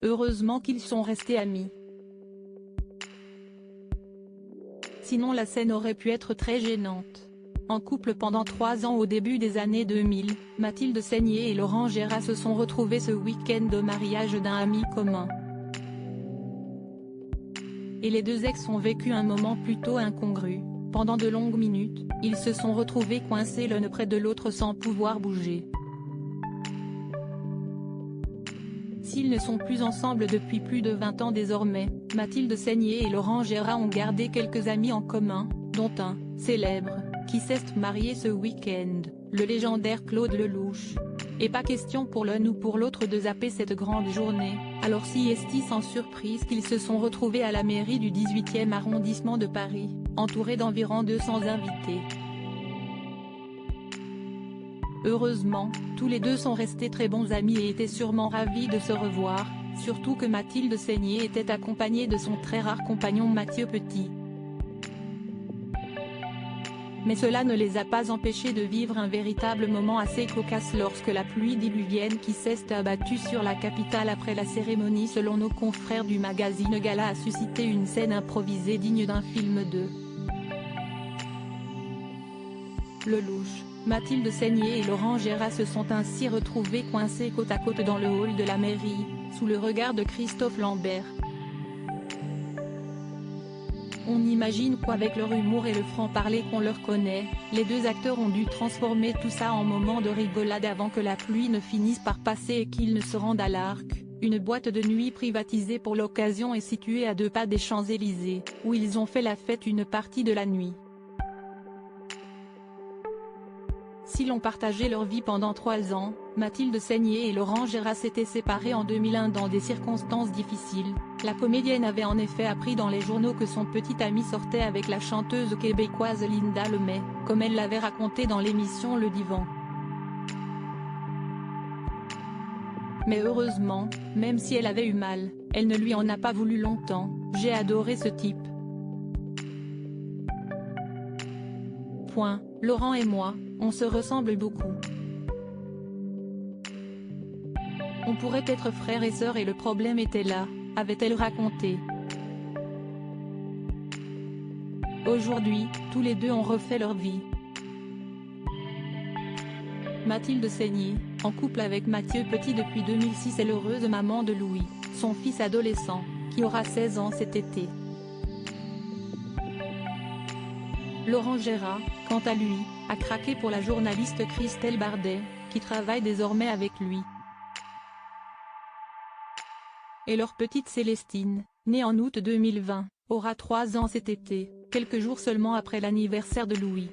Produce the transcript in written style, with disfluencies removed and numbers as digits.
Heureusement qu'ils sont restés amis. Sinon la scène aurait pu être très gênante. En couple pendant 3 ans au début des années 2000, Mathilde Seigner et Laurent Gérard se sont retrouvés ce week-end au mariage d'un ami commun. Et les deux ex ont vécu un moment plutôt incongru. Pendant de longues minutes, ils se sont retrouvés coincés l'un près de l'autre sans pouvoir bouger. S'ils ne sont plus ensemble depuis plus de 20 ans désormais, Mathilde Seigner et Laurent Gérard ont gardé quelques amis en commun, dont un, célèbre, qui s'est marié ce week-end, le légendaire Claude Lelouch. Et pas question pour l'un ou pour l'autre de zapper cette grande journée, alors si est-il sans surprise qu'ils se sont retrouvés à la mairie du 18e arrondissement de Paris, entourés d'environ 200 invités. Heureusement, tous les deux sont restés très bons amis et étaient sûrement ravis de se revoir, surtout que Mathilde Seigner était accompagnée de son très rare compagnon Mathieu Petit. Mais cela ne les a pas empêchés de vivre un véritable moment assez cocasse lorsque la pluie diluvienne qui s'est abattue sur la capitale après la cérémonie selon nos confrères du magazine Gala a suscité une scène improvisée digne d'un film de Lelouch. Mathilde Seigner et Laurent Gérard se sont ainsi retrouvés coincés côte à côte dans le hall de la mairie, sous le regard de Christophe Lambert. On imagine qu'avec leur humour et le franc-parler qu'on leur connaît, les deux acteurs ont dû transformer tout ça en moments de rigolade avant que la pluie ne finisse par passer et qu'ils ne se rendent à l'Arc, une boîte de nuit privatisée pour l'occasion et située à 2 pas des Champs-Élysées, où ils ont fait la fête une partie de la nuit. S'ils ont partagé leur vie pendant 3 ans, Mathilde Seigner et Laurent Gérard s'étaient séparés en 2001 dans des circonstances difficiles. La comédienne avait en effet appris dans les journaux que son petit ami sortait avec la chanteuse québécoise Linda Lemay, comme elle l'avait raconté dans l'émission Le Divan. Mais heureusement, même si elle avait eu mal, elle ne lui en a pas voulu longtemps. J'ai adoré ce type. Laurent et moi, on se ressemble beaucoup. On pourrait être frères et sœurs et le problème était là, avait-elle raconté. Aujourd'hui, tous les deux ont refait leur vie. Mathilde Seigner, en couple avec Mathieu Petit depuis 2006 est l'heureuse maman de Louis, son fils adolescent, qui aura 16 ans cet été. Laurent Gérard, quant à lui, a craqué pour la journaliste Christelle Bardet, qui travaille désormais avec lui. Et leur petite Célestine, née en août 2020, aura 3 ans cet été, quelques jours seulement après l'anniversaire de Louis.